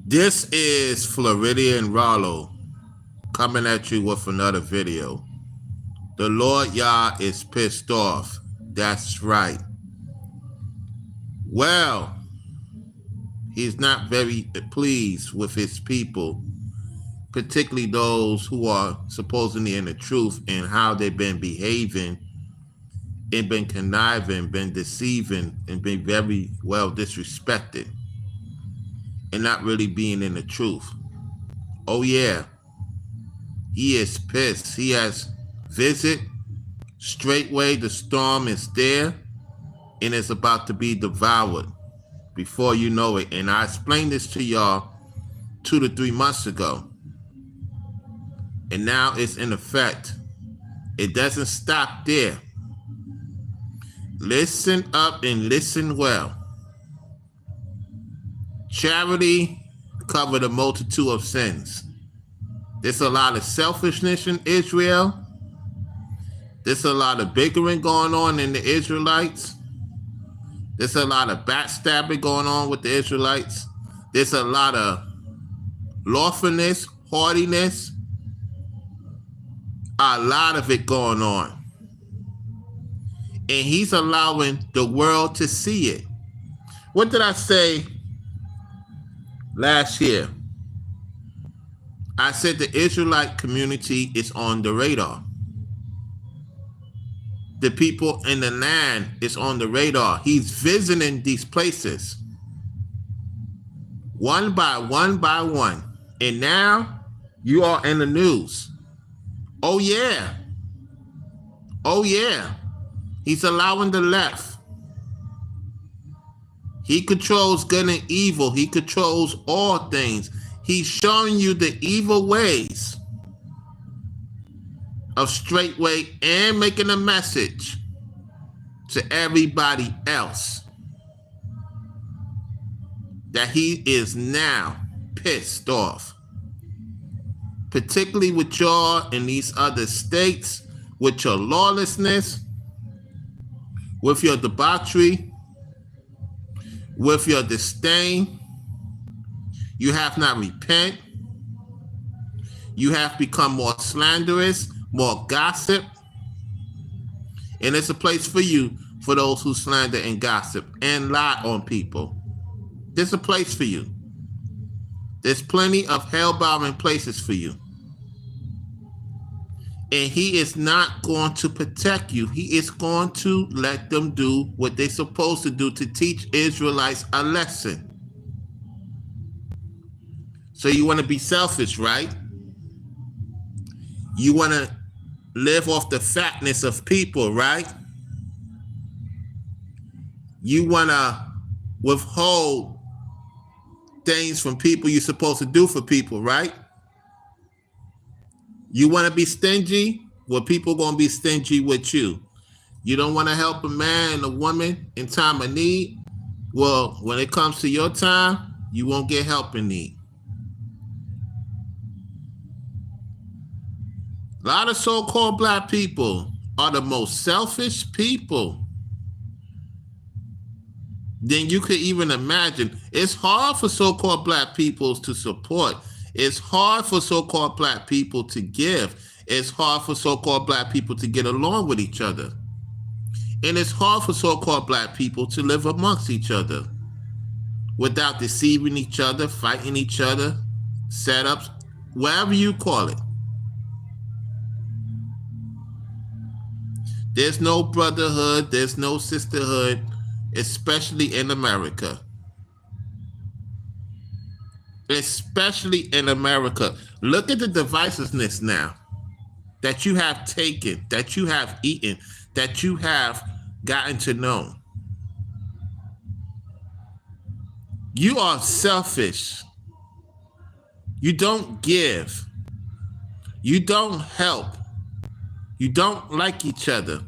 This is Floridian Rollo coming at you with another video. The Lord Yah is pissed off. That's right. Well, he's not very pleased with his people, particularly those who are supposedly in the truth and how they've been behaving and been conniving, been deceiving, and been very well disrespected and not really being in the truth. Oh yeah, he is pissed. He has visit. Straightway the storm is there and it's about to be devoured before you know it. And I explained this to y'all 2 to 3 months ago. And now it's in effect. It doesn't stop there. Listen up and listen well. Charity covered a multitude of sins. There's a lot of selfishness in Israel. There's a lot of bickering going on in the Israelites. There's a lot of backstabbing going on with the Israelites. There's a lot of lawfulness, haughtiness. A lot of it going on. And he's allowing the world to see it. What did I say last year? I said the Israelite community is on the radar. The people in the land is on the radar. He's visiting these places one by one by one. And now you are in the news. Oh yeah. Oh yeah. He's allowing the left. He controls good and evil. He controls all things. He's showing you the evil ways of straightway and making a message to everybody else that he is now pissed off, particularly with y'all in these other states, with your lawlessness, with your debauchery, with your disdain. You have not repent. You have become more slanderous, more gossip. And it's a place for you, for those who slander and gossip and lie on people. There's a place for you. There's plenty of hell-bound places for you. And he is not going to protect you. He is going to let them do what they're supposed to do to teach Israelites a lesson. So you want to be selfish, right? You want to live off the fatness of people, right? You want to withhold things from people you're supposed to do for people, right? You want to be stingy? Well, people are going to be stingy with you. You don't want to help a man and a woman in time of need? Well, when it comes to your time, you won't get help in need. A lot of so-called black people are the most selfish people than you could even imagine. It's hard for so-called black people to support. It's hard for so-called black people to give. It's hard for so-called black people to get along with each other. And it's hard for so-called black people to live amongst each other without deceiving each other, fighting each other, setups, whatever you call it. There's no brotherhood, there's no sisterhood, especially in America. Especially in America. Look at the divisiveness now that you have taken, that you have eaten, that you have gotten to know. You are selfish. You don't give. You don't help. You don't like each other.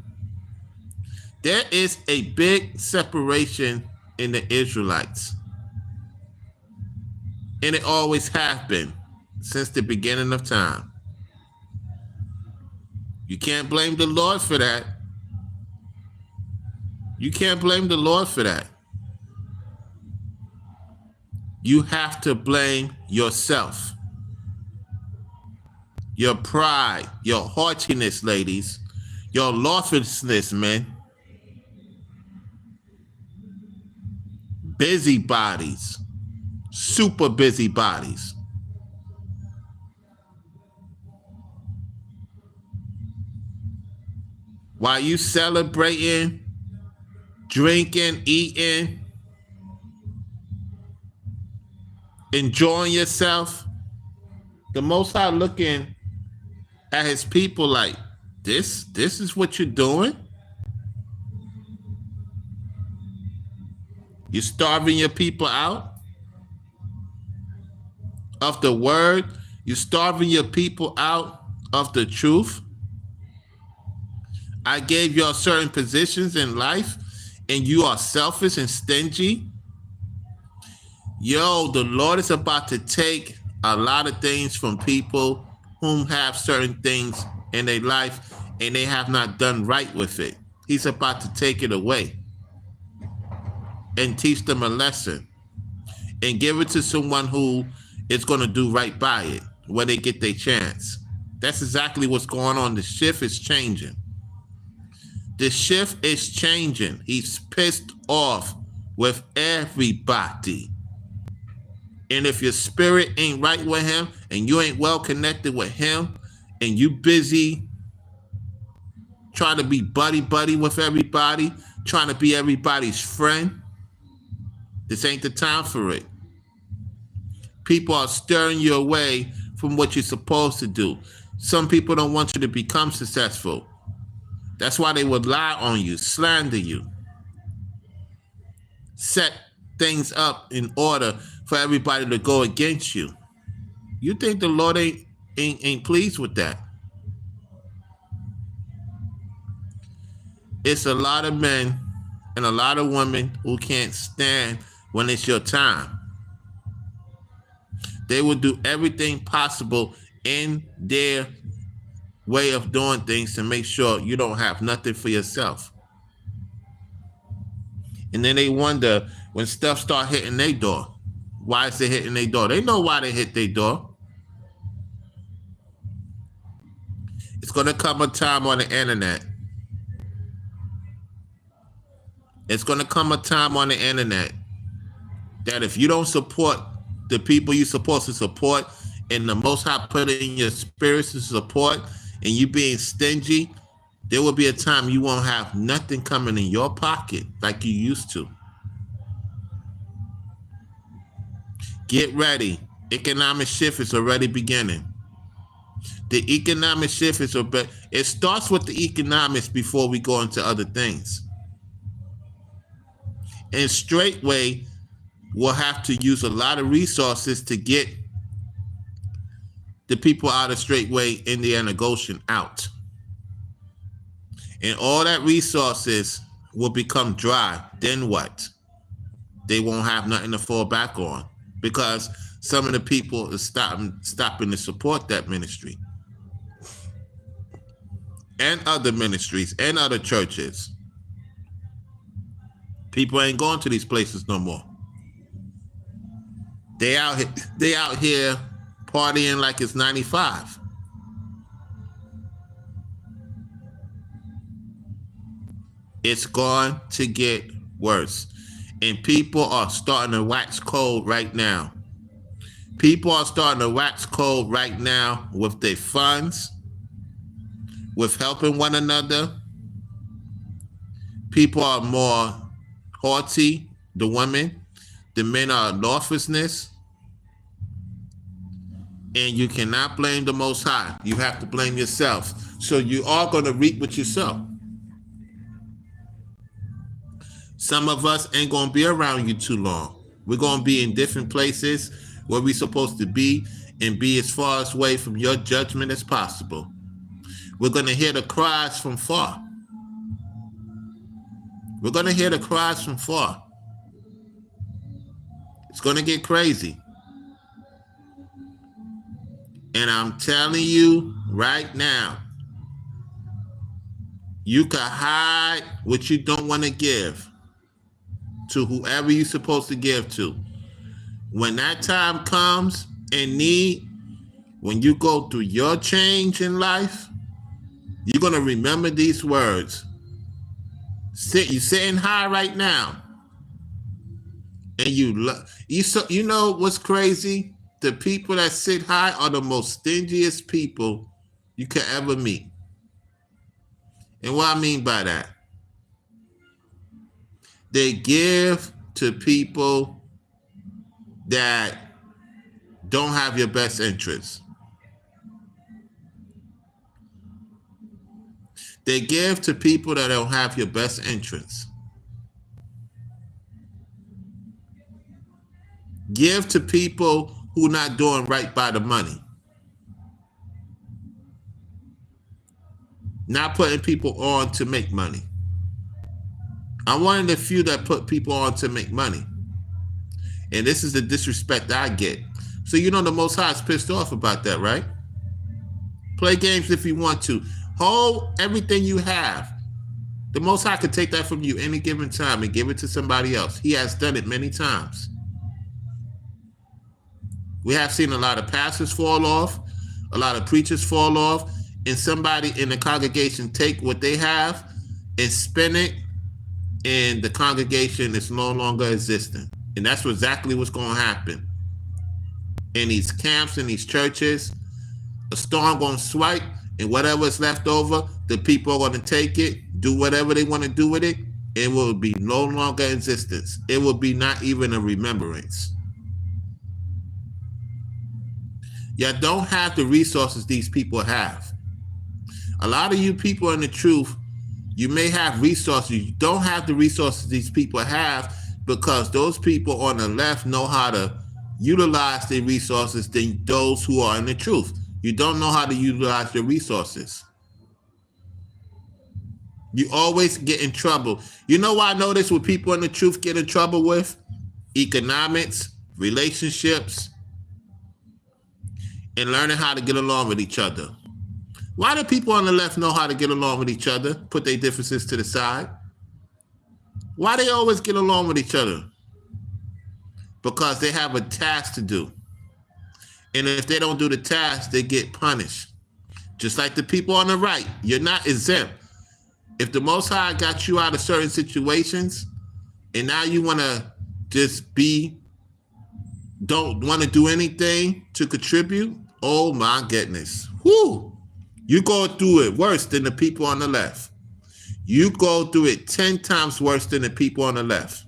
There is a big separation in the Israelites. And it always has been since the beginning of time. You can't blame the Lord for that. You can't blame the Lord for that. You have to blame yourself. Your pride, your haughtiness, ladies, your lawlessness, men. Busybodies, super busybodies. While you celebrating, drinking, eating, enjoying yourself, the Most High looking at his people like, this is what you're doing? You're starving your people out of the word. You're starving your people out of the truth. I gave you certain positions in life and you are selfish and stingy. Yo, the Lord is about to take a lot of things from people whom have certain things in their life and they have not done right with it. He's about to take it away and teach them a lesson and give it to someone who is going to do right by it when they get their chance. That's exactly what's going on. The shift is changing. The shift is changing. He's pissed off with everybody. And if your spirit ain't right with him and you ain't well connected with him and you busy trying to be buddy with everybody, trying to be everybody's friend, this ain't the time for it. People are stirring you away from what you're supposed to do. Some people don't want you to become successful. That's why they would lie on you, slander you, set things up in order for everybody to go against you. You think the Lord ain't pleased with that? It's a lot of men and a lot of women who can't stand when it's your time. They will do everything possible in their way of doing things to make sure you don't have nothing for yourself. And then they wonder when stuff start hitting their door, why is it hitting their door? They know why they hit their door. It's going to come a time on the internet. It's going to come a time on the internet that if you don't support the people you're supposed to support and the Most High put in your spirits to support and you being stingy, there will be a time you won't have nothing coming in your pocket like you used to. Get ready. Economic shift is already beginning. The economic shift is, it starts with the economics before we go into other things. And straightway, we'll have to use a lot of resources to get the people out of straightway Indiana Goshen out. And all that resources will become dry. Then what? They won't have nothing to fall back on because some of the people are stopping to support that ministry and other ministries and other churches. People ain't going to these places no more. They out here partying like it's 95. It's going to get worse. And people are starting to wax cold right now. People are starting to wax cold right now with their funds, with helping one another. People are more haughty, the women. The men are lawlessness. And you cannot blame the Most High. You have to blame yourself. So you are going to reap what you sow. Some of us ain't going to be around you too long. We're going to be in different places where we're supposed to be and be as far away from your judgment as possible. We're going to hear the cries from far. We're going to hear the cries from far. It's going to get crazy. And I'm telling you right now, you can hide what you don't want to give to whoever you're supposed to give to. When that time comes in need, when you go through your change in life, you're going to remember these words. You're sitting high right now. And you know what's crazy? The people that sit high are the most stingiest people you could ever meet. And what I mean by that, they give to people that don't have your best interests. They give to people that don't have your best interests. Give to people who are not doing right by the money. Not putting people on to make money. I'm one of the few that put people on to make money. And this is the disrespect I get. So you know the Most High is pissed off about that, right? Play games if you want to. Hold everything you have. The Most High could take that from you any given time and give it to somebody else. He has done it many times. We have seen a lot of pastors fall off, a lot of preachers fall off, and somebody in the congregation take what they have and spend it, and the congregation is no longer existent. And that's exactly what's going to happen. In these camps, in these churches, a storm going to swipe, and whatever is left over, the people are going to take it, do whatever they want to do with it. It will be no longer in existence. It will be not even a remembrance. You don't have the resources these people have. A lot of you people in the truth, you may have resources. You don't have the resources these people have because those people on the left know how to utilize their resources than those who are in the truth. You don't know how to utilize your resources. You always get in trouble. You know why I notice what people in the truth get in trouble with? Economics, relationships, and learning how to get along with each other. Why do people on the left know how to get along with each other, put their differences to the side? Why they always get along with each other? Because they have a task to do. And if they don't do the task, they get punished. Just like the people on the right, you're not exempt. If the Most High got you out of certain situations, and now you want to just don't want to do anything to contribute, oh my goodness. Whoo! You go through it worse than the people on the left. You go through it 10 times worse than the people on the left.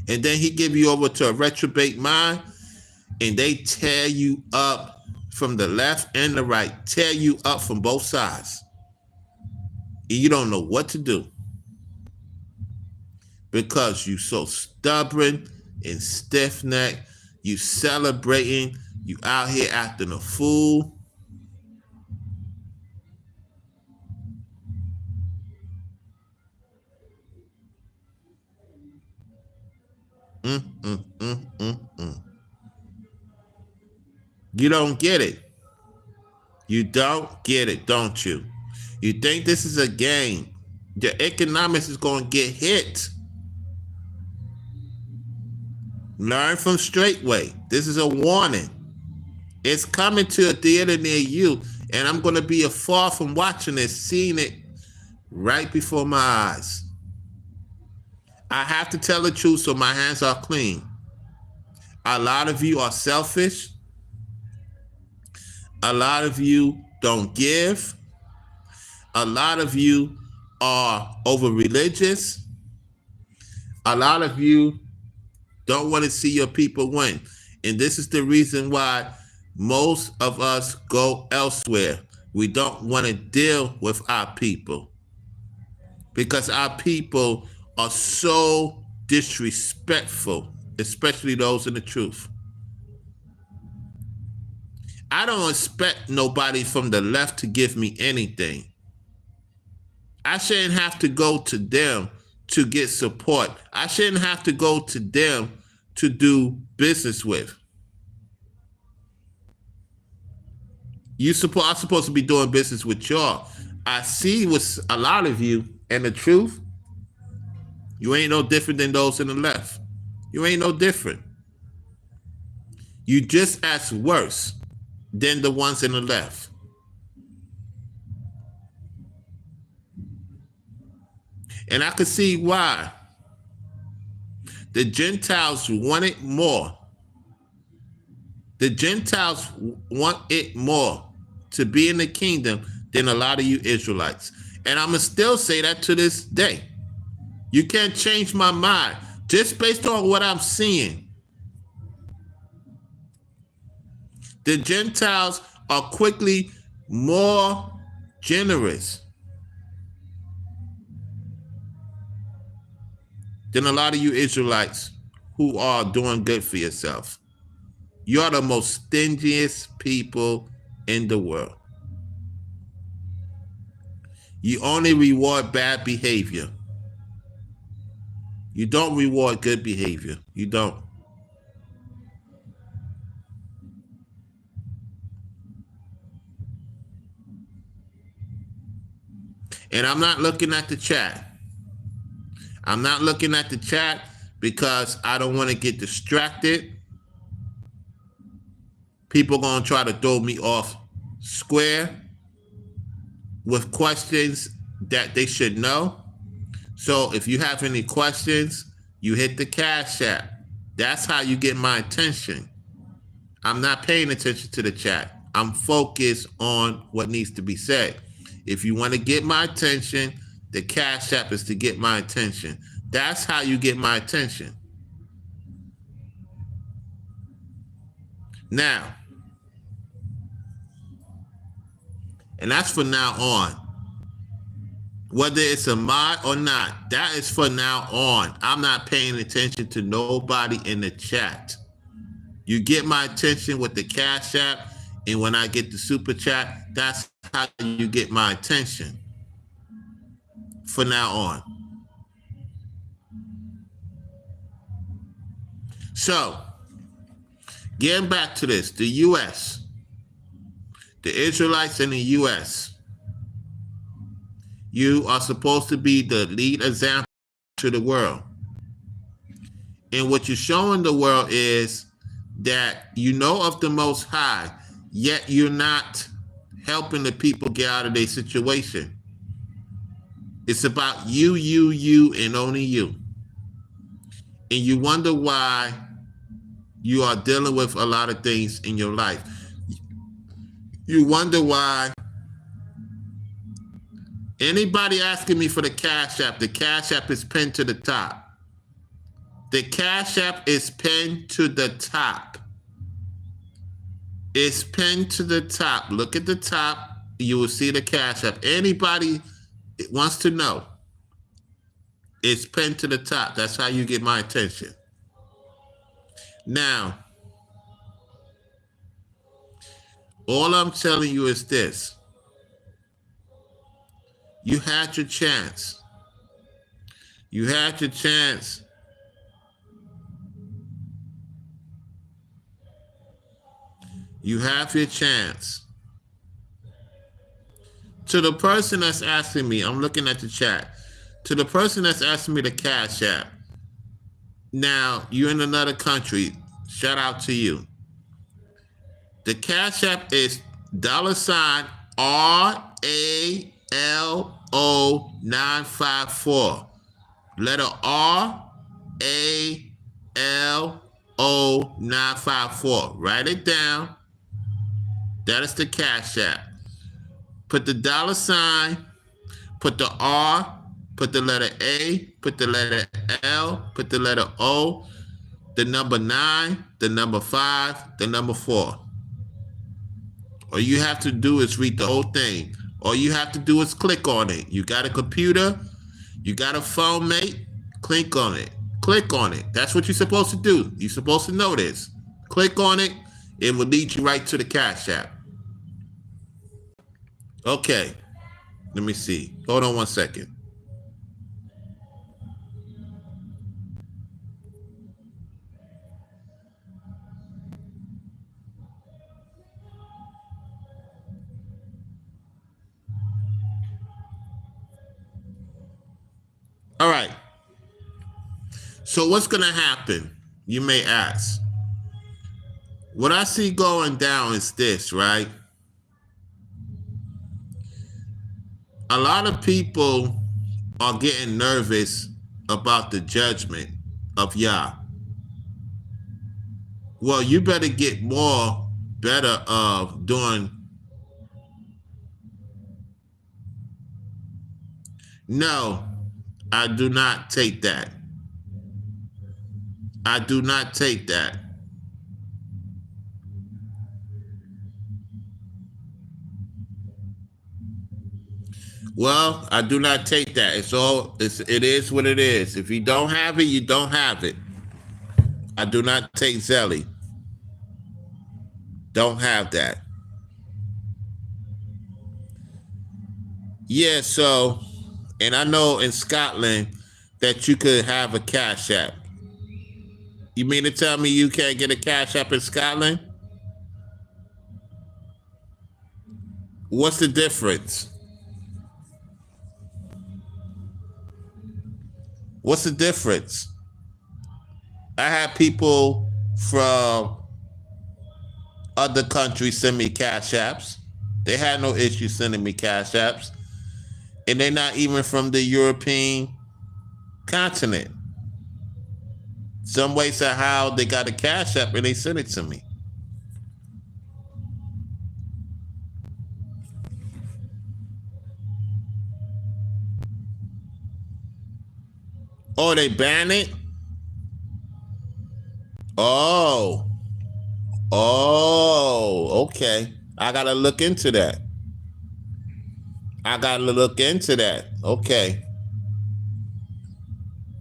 And then he give you over to a reprobate mind, and they tear you up from the left and the right, tear you up from both sides. And you don't know what to do because you so stubborn and stiff-necked, you celebrating, you out here acting a fool. You don't get it. You don't get it, don't you? You think this is a game. Your economics is going to get hit. Learn from Straightway. This is a warning. It's coming to a theater near you, and I'm going to be afar from watching this, seeing it right before my eyes. I have to tell the truth so my hands are clean. A lot of you are selfish. A lot of you don't give. A lot of you are over religious. A lot of you don't want to see your people win. And this is the reason why most of us go elsewhere. We don't want to deal with our people because our people are so disrespectful, especially those in the truth. I don't expect nobody from the left to give me anything. I shouldn't have to go to them to get support. I shouldn't have to go to them to do business with. I'm supposed to be doing business with y'all. I see with a lot of you, and the truth, you ain't no different than those in the left. You ain't no different. You just as worse than the ones in the left. And I could see why. The Gentiles want it more. The Gentiles want it more to be in the kingdom than a lot of you Israelites. And I'm going to still say that to this day. You can't change my mind just based on what I'm seeing. The Gentiles are quickly more generous than a lot of you Israelites who are doing good for yourself. You are the most stingiest people in the world. You only reward bad behavior. You don't reward good behavior. You don't. And I'm not looking at the chat. I'm not looking at the chat because I don't want to get distracted. People going to try to throw me off square with questions that they should know. So if you have any questions, you hit the Cash App. That's how you get my attention. I'm not paying attention to the chat. I'm focused on what needs to be said. If you want to get my attention, the Cash App is to get my attention. That's how you get my attention. Now, and that's for now on. Whether it's a mod or not, that is for now on. I'm not paying attention to nobody in the chat. You get my attention with the Cash App, and when I get the Super Chat, that's how you get my attention for now on. So, getting back to this, the U.S., the Israelites in the U.S., you are supposed to be the lead example to the world. And what you're showing the world is that you know of the Most High, yet you're not helping the people get out of their situation. It's about you, and only you. And you wonder why you are dealing with a lot of things in your life. You wonder why. Anybody asking me for the Cash App, the Cash App is pinned to the top. The Cash App is pinned to the top. It's pinned to the top. Look at the top. You will see the Cash App. Anybody wants to know, it's pinned to the top. That's how you get my attention. Now, all I'm telling you is this. You had your chance. You had your chance. You have your chance. To the person that's asking me, I'm looking at the chat. To the person that's asking me the Cash App. Now, you're in another country. Shout out to you. The Cash App is $RALO954. Letter RALO954. Write it down. That is the Cash App. Put the $, put the R, put the letter A, put the letter L, put the letter O, the number 9, the number 5, the number 4. All you have to do is read the whole thing. All you have to do is click on it. You got a computer, you got a phone, mate, click on it. Click on it. That's what you're supposed to do. You're supposed to know this. Click on it. It will lead you right to the Cash App. Okay. Let me see. Hold on one second. All right. So what's going to happen? You may ask. What I see going down is this, right? A lot of people are getting nervous about the judgment of Yah. Well, you better get better of doing. No, I do not take that. I do not take that. Well, I do not take that. It is what it is. If you don't have it, you don't have it. I do not take Zelly. Don't have that. Yeah, so, and I know in Scotland that you could have a Cash App. You mean to tell me you can't get a Cash App in Scotland? What's the difference? What's the difference? I had people from other countries send me Cash Apps. They had no issue sending me Cash Apps. And they're not even from the European continent. Some way, somehow, they got a Cash App and they sent it to me. Oh, they ban it? Oh, okay. I gotta look into that. Okay.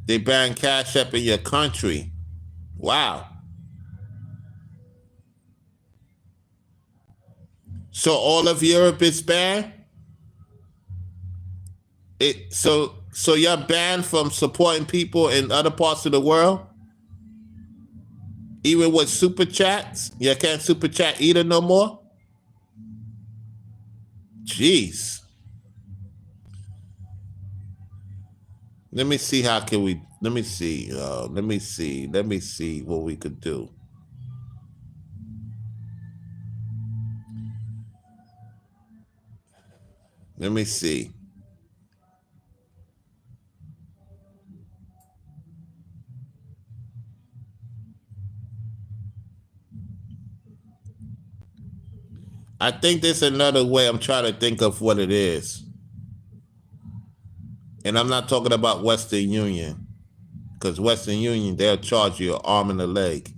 They ban Cash App in your country. Wow. So all of Europe is banned? So you're banned from supporting people in other parts of the world? Even with super chats? You can't super chat either no more? Jeez. Let me see let me see what we could do. Let me see. I think there's another way. I'm trying to think of what it is. And I'm not talking about Western Union, because Western Union, they'll charge you an arm and a leg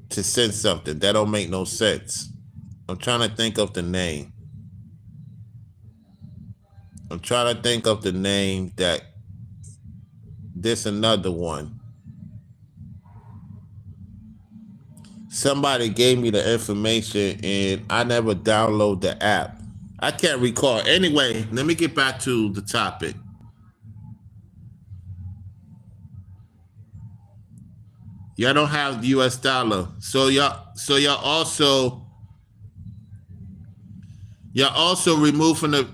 to send something. That don't make no sense. I'm trying to think of the name. That there's another one. Somebody gave me the information and I never download the app. I can't recall. Anyway, let me get back to the topic. Y'all don't have the US dollar. So y'all also removed from the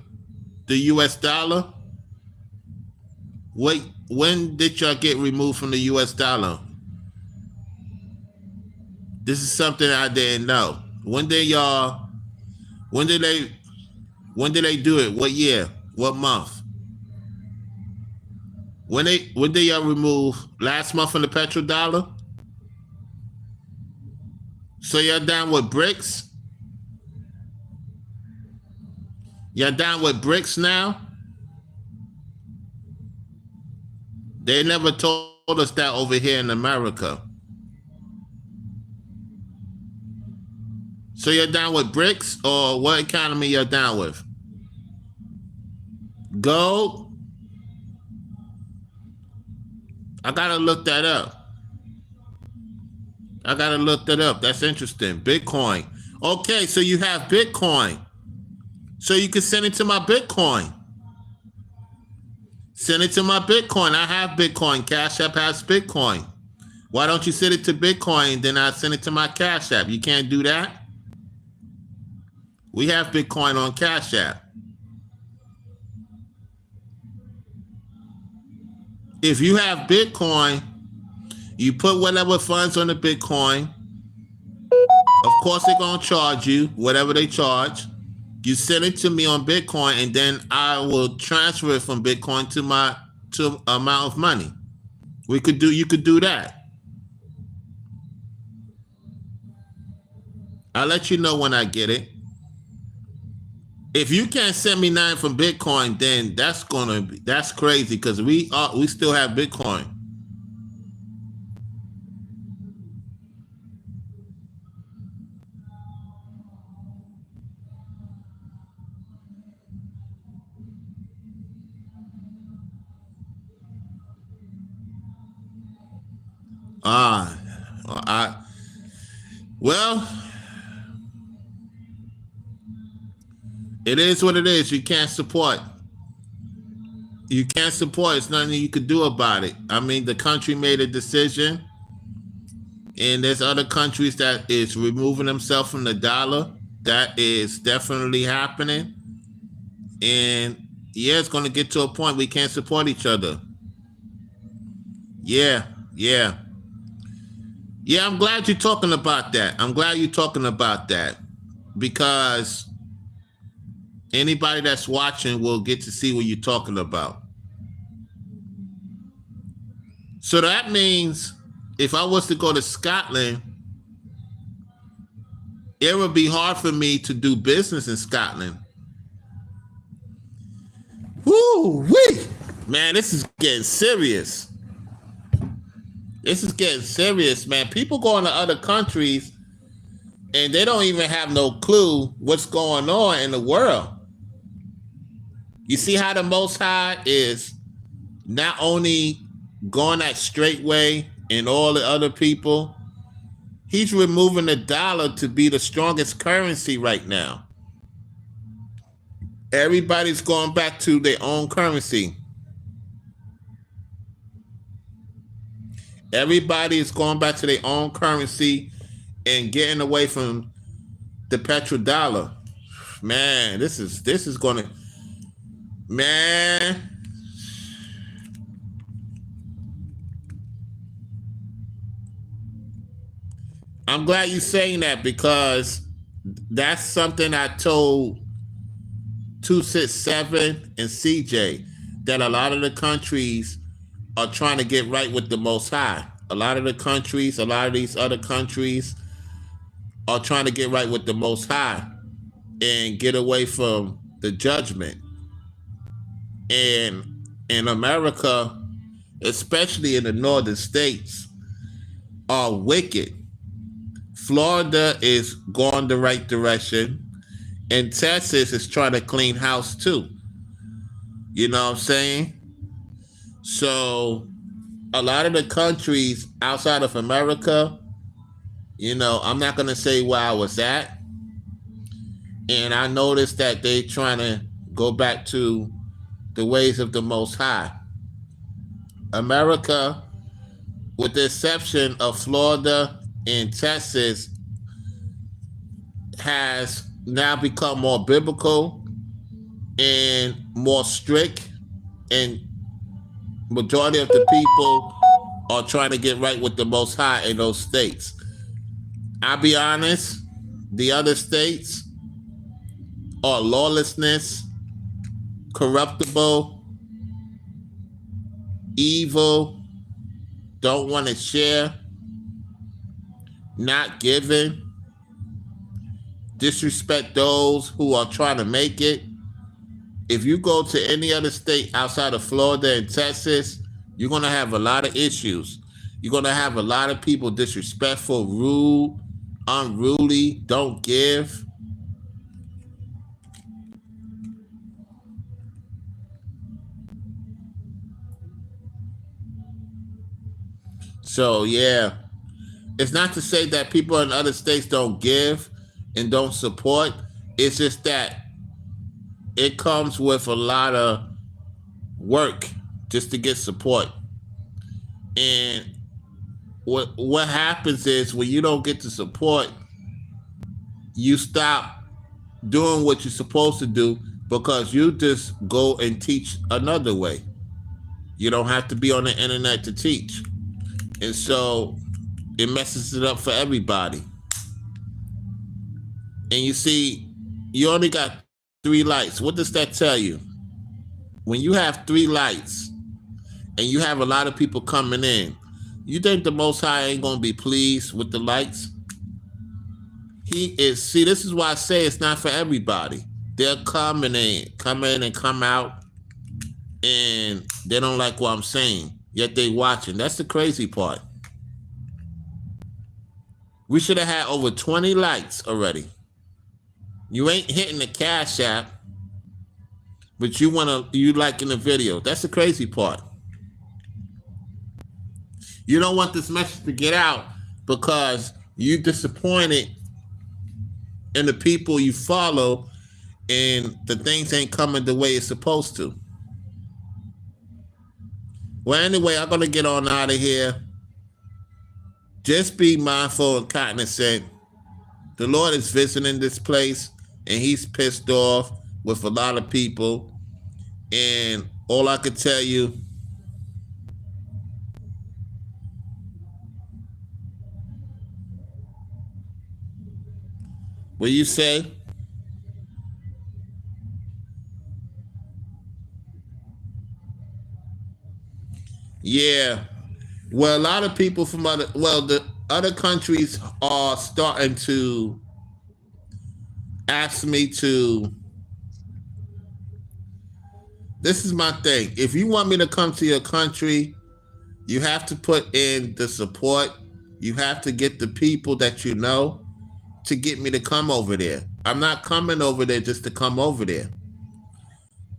US dollar? Wait, when did y'all get removed from the US dollar? This is something I didn't know. When did they do it? What year? What month? When did y'all remove last month from the petrodollar? So you're down with BRICS? You're down with BRICS now? They never told us that over here in America. So you're down with BRICS, or what economy you're down with? Gold? I gotta look that up. That's interesting. Bitcoin. Okay, so you have Bitcoin. So you can send it to my Bitcoin. Send it to my Bitcoin. I have Bitcoin. Cash App has Bitcoin. Why don't you send it to Bitcoin, then I send it to my Cash App? You can't do that? We have Bitcoin on Cash App. If you have Bitcoin, you put whatever funds on the Bitcoin, Of course, they're gonna charge you whatever they charge. You send it to me on Bitcoin, and then I will transfer it from Bitcoin to my to amount of money. You could do that. I'll let you know when I get it. If you can't send me 9 from Bitcoin, then that's crazy because we still have Bitcoin. Ah, I well, it is what it is. You can't support. You can't support. It's nothing you could do about it. I mean, the country made a decision, and there's other countries that is removing themselves from the dollar. That is definitely happening, and yeah, it's going to get to a point we can't support each other. Yeah, yeah. Yeah, I'm glad you're talking about that. I'm glad you're talking about that because anybody that's watching will get to see what you're talking about. So that means if I was to go to Scotland, it would be hard for me to do business in Scotland. Woo wee! Man, this is getting serious. This is getting serious, man. People going to other countries and they don't even have no clue what's going on in the world. You see how the Most High is not only going that straight way and all the other people, he's removing the dollar to be the strongest currency right now. Everybody's going back to their own currency. Everybody is going back to their own currency and getting away from the petrodollar. Man, this is gonna, man. I'm glad you're saying that because that's something I told 267 and CJ, that a lot of the countries are trying to get right with the Most High. A lot of the countries, a lot of these other countries are trying to get right with the Most High and get away from the judgment. And in America, especially in the northern states, are wicked. Florida is going the right direction, and Texas is trying to clean house too. You know what I'm saying? So a lot of the countries outside of America, you know, I'm not going to say where I was at. And I noticed that they trying to go back to the ways of the Most High. America, with the exception of Florida and Texas, has now become more biblical and more strict, and majority of the people are trying to get right with the Most High in those states. I'll be honest, the other states are lawlessness, corruptible, evil, don't want to share, not giving, disrespect those who are trying to make it. If you go to any other state outside of Florida and Texas, you're going to have a lot of issues. You're going to have a lot of people disrespectful, rude, unruly, don't give. So, yeah, it's not to say that people in other states don't give and don't support. It's just that it comes with a lot of work just to get support. And what happens is when you don't get the support, you stop doing what you're supposed to do because you just go and teach another way. You don't have to be on the internet to teach. And so it messes it up for everybody. and you see you only got 3 lights. What does that tell you? When you have 3 lights and you have a lot of people coming in, you think the Most High ain't going to be pleased with the lights? He is. See, this is why I say it's not for everybody. They'll come in and come out, and they don't like what I'm saying, yet they watching. That's the crazy part. We should have had over 20 likes already. You ain't hitting the Cash App, but you liking the video. That's the crazy part. You don't want this message to get out because you disappointed in the people you follow, and the things ain't coming the way it's supposed to. Well, anyway, I'm gonna get on out of here. Just be mindful and cognizant. The Lord is visiting this place, and he's pissed off with a lot of people. And all I could tell you, what you say? Yeah. Well, a lot of people from the other countries are starting to ask me to. This is my thing. If you want me to come to your country, you have to put in the support. You have to get the people that you know to get me to come over there. I'm not coming over there just to come over there.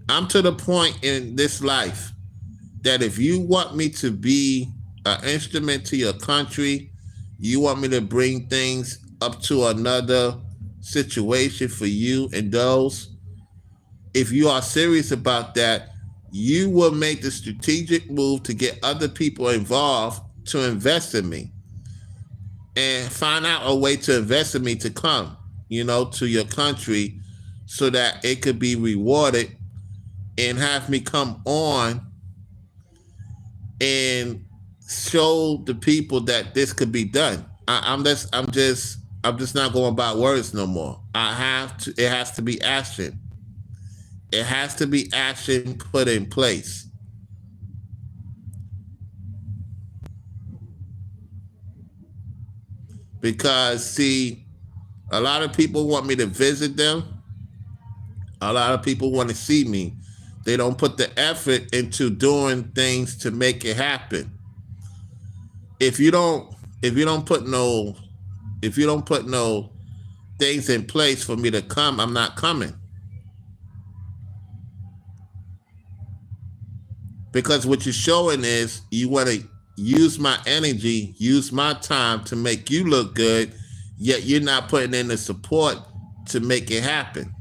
I'm to the point in this life that if you want me to be an instrument to your country, you want me to bring things up to another situation for you and those, if you are serious about that, you will make the strategic move to get other people involved to invest in me and find out a way to invest in me to come, to your country so that it could be rewarded, and have me come on and show the people that this could be done. I'm just not going about words no more. It has to be action. It has to be action put in place. Because, see, a lot of people want me to visit them. A lot of people want to see me. They don't put the effort into doing things to make it happen. If you don't put no things in place for me to come, I'm not coming. Because what you're showing is you want to use my energy, use my time to make you look good, yet you're not putting in the support to make it happen.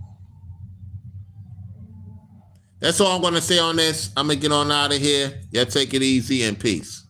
That's all I'm going to say on this. I'm going to get on out of here. Y'all take it easy and peace.